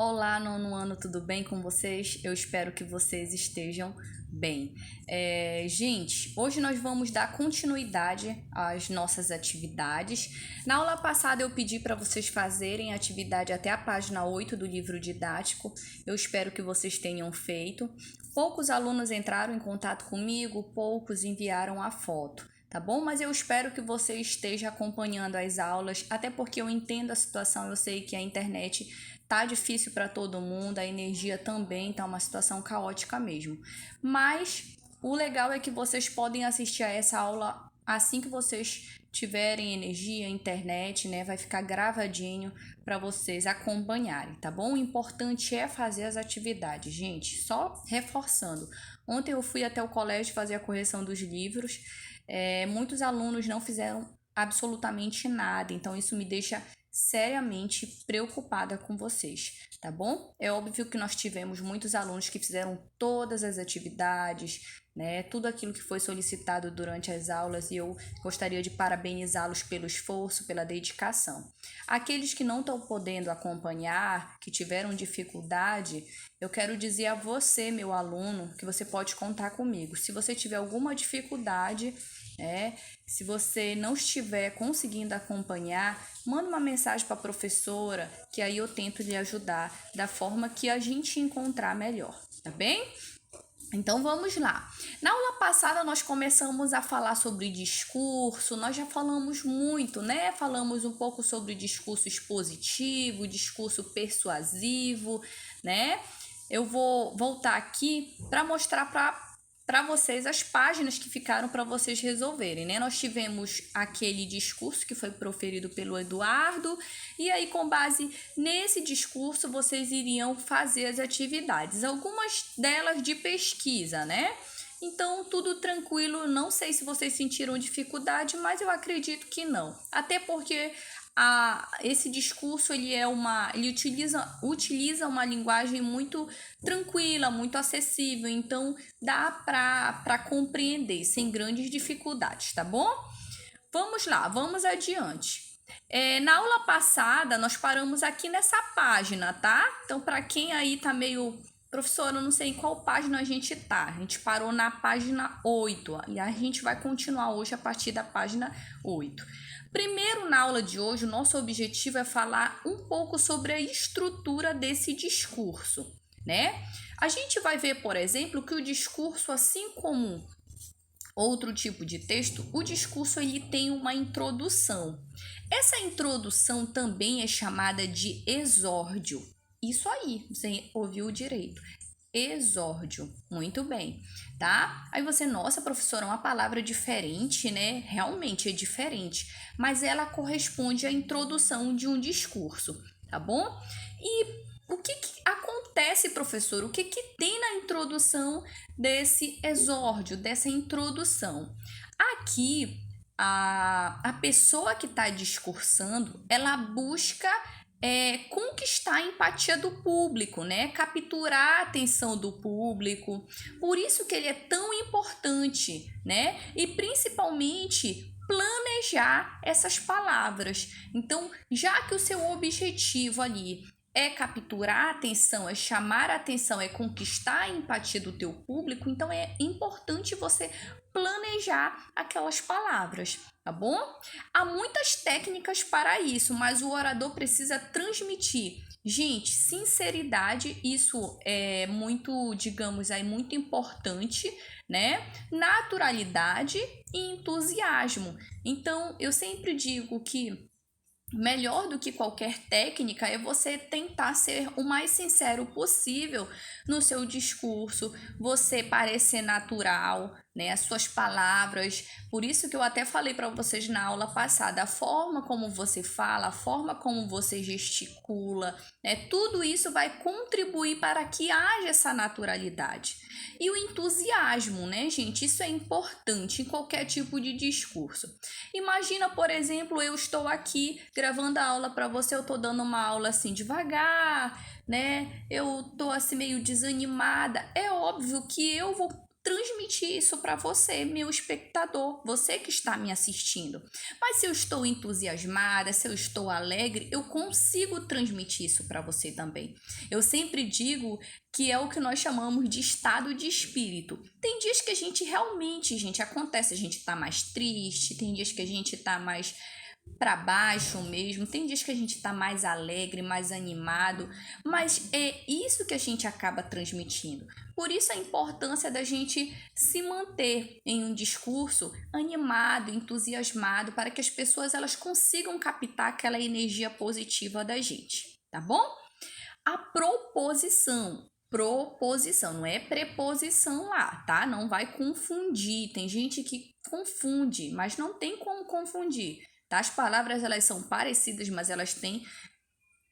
Olá, nono ano, tudo bem com vocês? Eu espero que vocês estejam bem. Gente, hoje nós vamos dar continuidade às nossas atividades. Na aula passada eu pedi para vocês fazerem a atividade até a página 8 do livro didático. Eu espero que vocês tenham feito. Poucos alunos entraram em contato comigo, poucos enviaram a foto. Tá bom? Mas eu espero que você esteja acompanhando as aulas, até porque eu entendo a situação, eu sei que a internet tá difícil para todo mundo, a energia também tá uma situação caótica mesmo. Mas o legal é que vocês podem assistir a essa aula assim que vocês tiverem energia, internet, né? Vai ficar gravadinho para vocês acompanharem, tá bom? O importante é fazer as atividades, gente. Só reforçando. Ontem eu fui até o colégio fazer a correção dos livros. Muitos alunos não fizeram absolutamente nada, então isso me deixa seriamente preocupada com vocês, tá bom? É óbvio que nós tivemos muitos alunos que fizeram todas as atividades, né? Tudo aquilo que foi solicitado durante as aulas e eu gostaria de parabenizá-los pelo esforço, pela dedicação. Aqueles que não estão podendo acompanhar, que tiveram dificuldade, eu quero dizer a você, meu aluno, que você pode contar comigo. Se você tiver alguma dificuldade, se você não estiver conseguindo acompanhar, manda uma mensagem para a professora, que aí eu tento lhe ajudar da forma que a gente encontrar melhor, tá bem? Então vamos lá. Na aula passada nós começamos a falar sobre discurso, nós já falamos muito, né? Falamos um pouco sobre discurso expositivo, discurso persuasivo, né? Eu vou voltar aqui para mostrar para vocês as páginas que ficaram para vocês resolverem, né? Nós tivemos aquele discurso que foi proferido pelo Eduardo, e aí, com base nesse discurso, vocês iriam fazer as atividades, algumas delas de pesquisa, né? Então, tudo tranquilo, não sei se vocês sentiram dificuldade, mas eu acredito que não. Até porque esse discurso ele utiliza uma linguagem muito tranquila, muito acessível, então dá para compreender sem grandes dificuldades, tá bom? Vamos lá, vamos adiante. Na aula passada, nós paramos aqui nessa página, tá? Então, para quem aí tá meio... Professora, eu não sei em qual página a gente tá. A gente parou na página 8 e a gente vai continuar hoje a partir da página 8. Primeiro, na aula de hoje, o nosso objetivo é falar um pouco sobre a estrutura desse discurso, né? A gente vai ver, por exemplo, que o discurso, assim como outro tipo de texto, o discurso ele tem uma introdução. Essa introdução também é chamada de exórdio. Isso aí, você ouviu direito. Exórdio, muito bem, tá? Aí você, nossa, professora, uma palavra diferente, né? Realmente é diferente, mas ela corresponde à introdução de um discurso, tá bom? E o que acontece, professor? O que tem na introdução desse exórdio, dessa introdução? Aqui, a pessoa que está discursando, ela busca conquistar a empatia do público, né? Capturar a atenção do público. Por isso que ele é tão importante, né? E principalmente planejar essas palavras. Então, já que o seu objetivo ali é capturar a atenção, é chamar a atenção, é conquistar a empatia do teu público, então é importante você planejar aquelas palavras, tá bom? Há muitas técnicas para isso, mas o orador precisa transmitir. Gente, sinceridade, isso é muito, digamos aí, muito importante, né? Naturalidade e entusiasmo. Então, eu sempre digo que melhor do que qualquer técnica é você tentar ser o mais sincero possível no seu discurso, você parecer natural, né? As suas palavras. Por isso que eu até falei para vocês na aula passada, a forma como você fala, a forma como você gesticula, né? Tudo isso vai contribuir para que haja essa naturalidade. E o entusiasmo, né, gente? Isso é importante em qualquer tipo de discurso. Imagina, por exemplo, eu estou aqui gravando a aula para você, eu tô dando uma aula assim devagar, né? Eu tô assim meio desanimada. É óbvio que eu vou transmitir isso para você, meu espectador, você que está me assistindo. Mas se eu estou entusiasmada, se eu estou alegre, eu consigo transmitir isso para você também. Eu sempre digo que é o que nós chamamos de estado de espírito. Tem dias que a gente realmente, gente, acontece, a gente tá mais triste, tem dias que a gente tá mais para baixo mesmo, tem dias que a gente tá mais alegre, mais animado, mas é isso que a gente acaba transmitindo. Por isso a importância da gente se manter em um discurso animado, entusiasmado, para que as pessoas elas consigam captar aquela energia positiva da gente, tá bom? A proposição, não é preposição lá, tá? Não vai confundir. Tem gente que confunde, mas não tem como confundir, tá? As palavras elas são parecidas, mas elas têm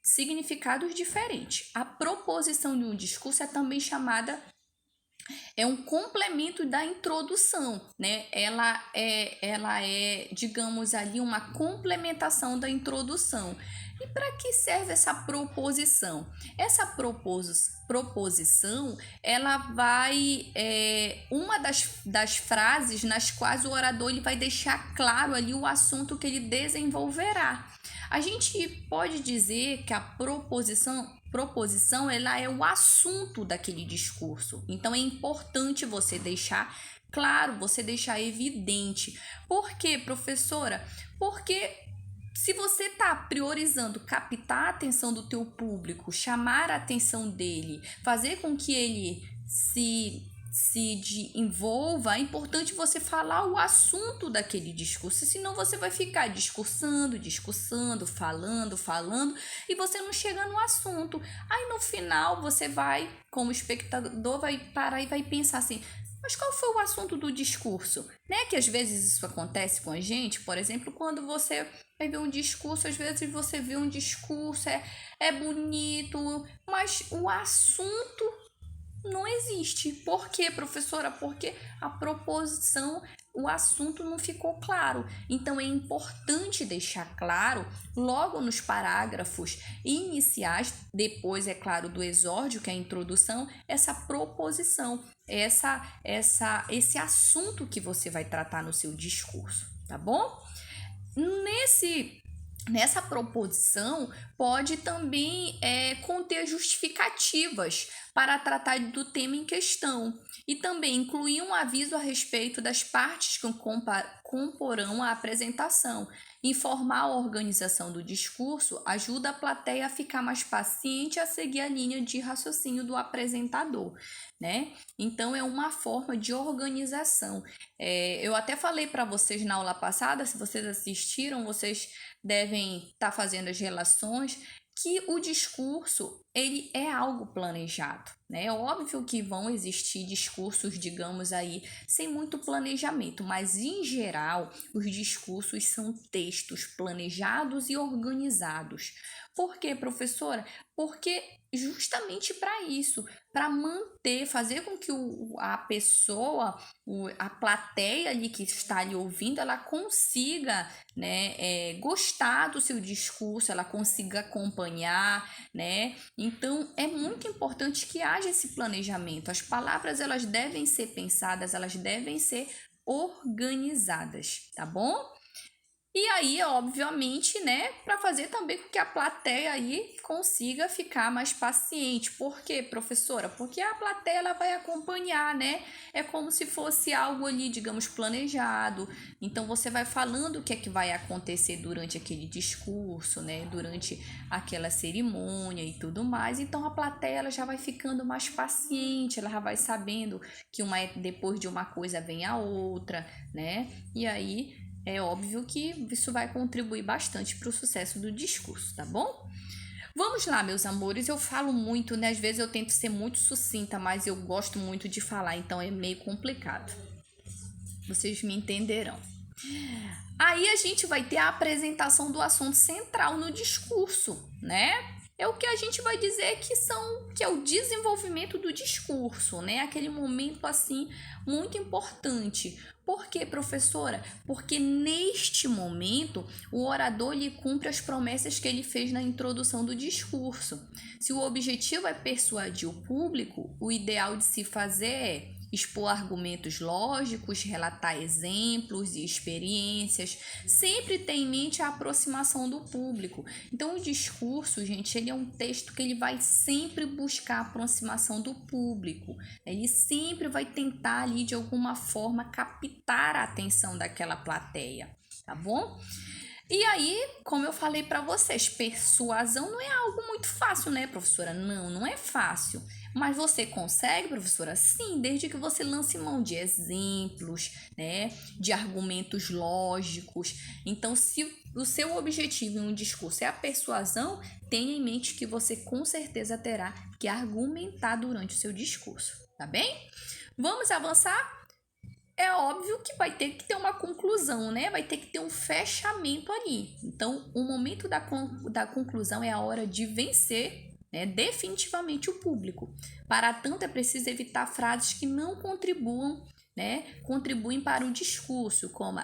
significados diferentes. A proposição de um discurso é também chamada um complemento da introdução, né? Ela é, digamos ali, uma complementação da introdução. E para que serve essa proposição? Essa proposição, ela vai, uma das frases nas quais o orador ele vai deixar claro ali o assunto que ele desenvolverá. A gente pode dizer que a proposição ela é o assunto daquele discurso. Então é importante você deixar claro, você deixar evidente. Por quê, professora? Porque se você está priorizando captar a atenção do teu público, chamar a atenção dele, fazer com que ele se envolva, é importante você falar o assunto daquele discurso, senão você vai ficar discursando, falando, e você não chega no assunto. Aí no final você vai, como espectador, vai parar e vai pensar assim, mas qual foi o assunto do discurso? Né? Que às vezes isso acontece com a gente, por exemplo, quando você vai ver um discurso, às vezes você vê um discurso, é bonito, mas o assunto não existe. Por quê, professora? Porque a proposição, o assunto não ficou claro. Então é importante deixar claro logo nos parágrafos iniciais, depois, é claro, do exórdio, que é a introdução, essa proposição, esse assunto que você vai tratar no seu discurso, tá bom? Nessa proposição, pode também conter justificativas para tratar do tema em questão e também incluir um aviso a respeito das partes que comporão a apresentação. Informar a organização do discurso ajuda a plateia a ficar mais paciente a seguir a linha de raciocínio do apresentador, né? Então, é uma forma de organização. Eu até falei para vocês na aula passada, se vocês assistiram, vocês devem estar fazendo as relações, que o discurso ele é algo planejado, né? É óbvio que vão existir discursos, digamos aí, sem muito planejamento, mas em geral os discursos são textos planejados e organizados. Por quê, professora? Porque justamente para isso, para manter, fazer com que a pessoa, a plateia ali que está ali ouvindo, ela consiga, né, gostar do seu discurso, ela consiga acompanhar, né? Então, é muito importante que haja esse planejamento. As palavras, elas devem ser pensadas, elas devem ser organizadas, tá bom? E aí, obviamente, né, para fazer também com que a plateia aí consiga ficar mais paciente. Por quê, professora? Porque a plateia ela vai acompanhar, né? É como se fosse algo ali, digamos, planejado. Então, você vai falando o que é que vai acontecer durante aquele discurso, né? Durante aquela cerimônia e tudo mais. Então, a plateia ela já vai ficando mais paciente, ela já vai sabendo que depois de uma coisa vem a outra, né? E aí é óbvio que isso vai contribuir bastante para o sucesso do discurso, tá bom? Vamos lá, meus amores, eu falo muito, né? Às vezes eu tento ser muito sucinta, mas eu gosto muito de falar, então é meio complicado. Vocês me entenderão. Aí a gente vai ter a apresentação do assunto central no discurso, né? É o que a gente vai dizer que é o desenvolvimento do discurso, né? Aquele momento, assim, muito importante. Por quê, professora? Porque neste momento, o orador lhe cumpre as promessas que ele fez na introdução do discurso. Se o objetivo é persuadir o público, o ideal de se fazer é expor argumentos lógicos, relatar exemplos e experiências, sempre tem em mente a aproximação do público. Então, o discurso, gente, ele é um texto que ele vai sempre buscar a aproximação do público. Ele sempre vai tentar ali, de alguma forma, captar a atenção daquela plateia, tá bom? E aí, como eu falei para vocês, persuasão não é algo muito fácil, né, professora? Não, não é fácil. Mas você consegue, professora? Sim, desde que você lance mão de exemplos, né, de argumentos lógicos. Então, se o seu objetivo em um discurso é a persuasão, tenha em mente que você com certeza terá que argumentar durante o seu discurso, tá bem? Vamos avançar? É óbvio que vai ter que ter uma conclusão, né? Vai ter que ter um fechamento ali. Então, o momento da conclusão é a hora de vencer, né, definitivamente o público. Para tanto, é preciso evitar frases que não contribuem para o discurso, como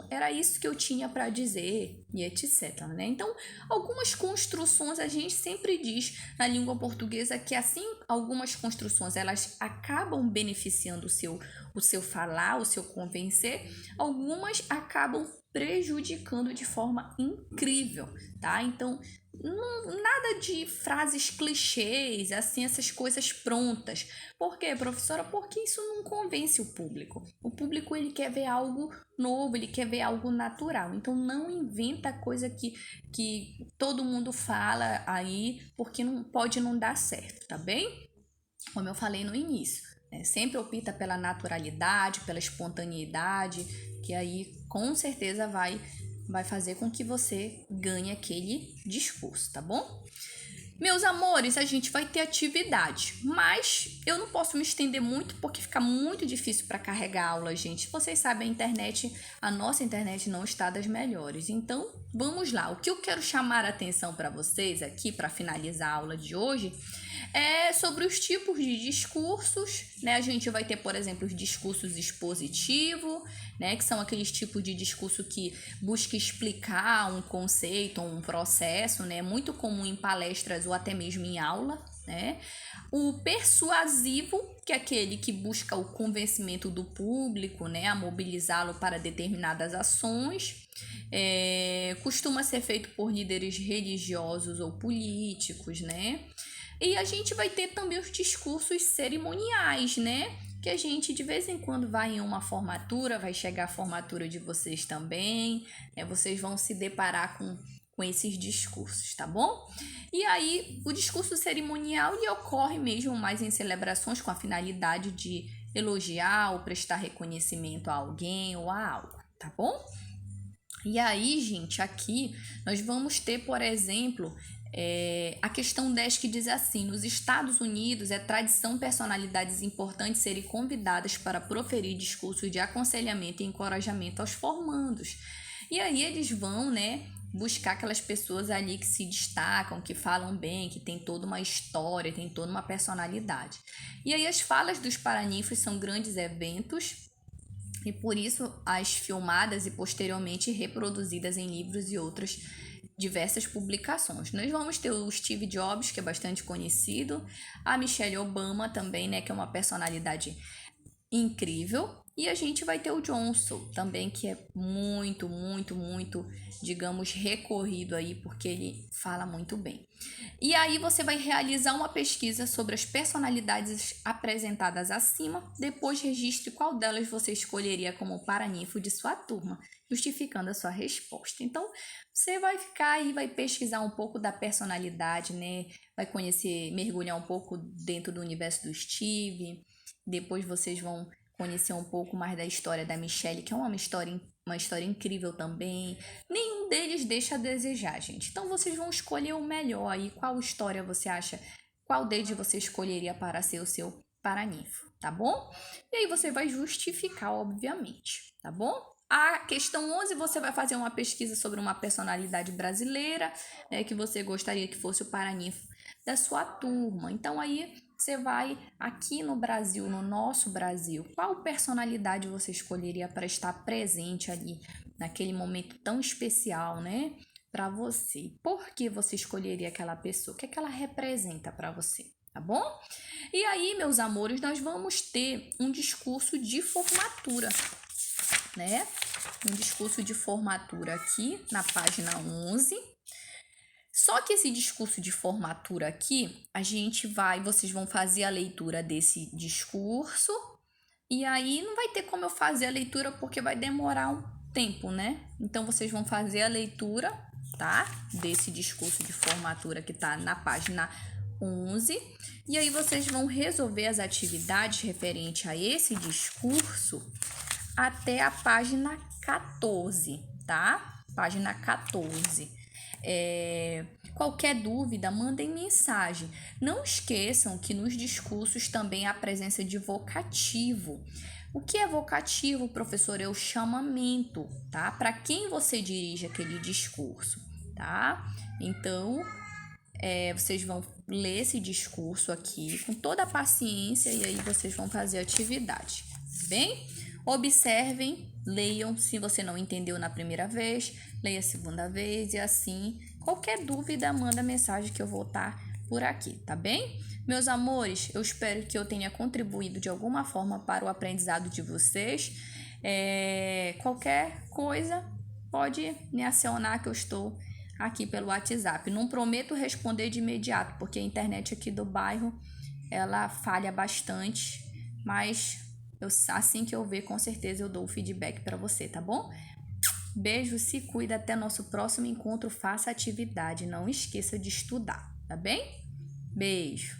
era isso que eu tinha para dizer e etc, né? Então, algumas construções a gente sempre diz na língua portuguesa que assim, algumas construções elas acabam beneficiando o seu falar, o seu convencer, algumas acabam prejudicando de forma incrível, tá? Então, nada de frases clichês, assim, essas coisas prontas. Por quê, professora? Porque isso não convence o público. O público, ele quer ver algo novo, ele quer ver algo natural. Então, não inventa coisa que todo mundo fala aí, porque não pode não dar certo, tá bem? Como eu falei no início, né? Sempre opta pela naturalidade, pela espontaneidade, que aí com certeza vai fazer com que você ganhe aquele discurso, tá bom? Meus amores, a gente vai ter atividade, mas eu não posso me estender muito porque fica muito difícil para carregar a aula, gente. Vocês sabem, a nossa internet não está das melhores. Então, vamos lá. O que eu quero chamar a atenção para vocês aqui para finalizar a aula de hoje é sobre os tipos de discursos, né? A gente vai ter, por exemplo, os discursos expositivos, né? Que são aqueles tipos de discurso que busca explicar um conceito, um processo, né? Muito comum em palestras ou até mesmo em aula, né? O persuasivo, que é aquele que busca o convencimento do público, né? A mobilizá-lo para determinadas ações. Costuma ser feito por líderes religiosos ou políticos, né? E a gente vai ter também os discursos cerimoniais, né? Que a gente de vez em quando vai em uma formatura, vai chegar a formatura de vocês também, né? Vocês vão se deparar com esses discursos, tá bom? E aí, o discurso cerimonial ele ocorre mesmo mais em celebrações com a finalidade de elogiar ou prestar reconhecimento a alguém ou a algo, tá bom? E aí, gente, aqui nós vamos ter, por exemplo, a questão 10 que diz assim: nos Estados Unidos é tradição personalidades importantes serem convidadas para proferir discursos de aconselhamento e encorajamento aos formandos. E aí eles vão, né, buscar aquelas pessoas ali que se destacam, que falam bem, que tem toda uma história, tem toda uma personalidade. E aí as falas dos paraninfos são grandes eventos e por isso as filmadas e posteriormente reproduzidas em livros e outras diversas publicações. Nós vamos ter o Steve Jobs, que é bastante conhecido, a Michelle Obama também, né, que é uma personalidade incrível, e a gente vai ter o Johnson também, que é muito, muito, muito, digamos, recorrido aí, porque ele fala muito bem. E aí você vai realizar uma pesquisa sobre as personalidades apresentadas acima, depois registre qual delas você escolheria como paraninfo de sua turma, justificando a sua resposta. Então, você vai ficar aí, vai pesquisar um pouco da personalidade, né? Vai conhecer, mergulhar um pouco dentro do universo do Steve. Depois vocês vão conhecer um pouco mais da história da Michelle, que é uma história incrível também. Nenhum deles deixa a desejar, gente. Então vocês vão escolher o melhor aí. Qual história você acha? Qual deles você escolheria para ser o seu paraninfo, tá bom? E aí você vai justificar, obviamente, tá bom? A questão 11, você vai fazer uma pesquisa sobre uma personalidade brasileira, né, que você gostaria que fosse o paraninfo da sua turma. Então, aí você vai aqui no Brasil, no nosso Brasil, qual personalidade você escolheria para estar presente ali, naquele momento tão especial, né, para você? Por que você escolheria aquela pessoa? O que é que ela representa para você? tá bom? E aí, meus amores, nós vamos ter um discurso de formatura, né? Um discurso de formatura aqui na página 11. Só que esse discurso de formatura aqui, vocês vão fazer a leitura desse discurso, e aí não vai ter como eu fazer a leitura porque vai demorar um tempo, né? Então vocês vão fazer a leitura, tá? Desse discurso de formatura que tá na página 11, e aí vocês vão resolver as atividades referentes a esse discurso até a página 14, tá? Página 14. Qualquer dúvida, mandem mensagem. Não esqueçam que nos discursos também há a presença de vocativo. O que é vocativo, professor? É o chamamento, tá? Para quem você dirige aquele discurso, tá? Então, vocês vão ler esse discurso aqui com toda a paciência e aí vocês vão fazer a atividade, bem? Observem, leiam, se você não entendeu na primeira vez, leia a segunda vez e assim, qualquer dúvida, manda mensagem que eu vou estar por aqui, tá bem? Meus amores, eu espero que eu tenha contribuído de alguma forma para o aprendizado de vocês. Qualquer coisa, pode me acionar que eu estou aqui pelo WhatsApp. Não prometo responder de imediato, porque a internet aqui do bairro, ela falha bastante, mas assim que eu ver, com certeza eu dou o feedback para você, tá bom? Beijo, se cuida, até nosso próximo encontro, faça atividade, não esqueça de estudar, tá bem? Beijo!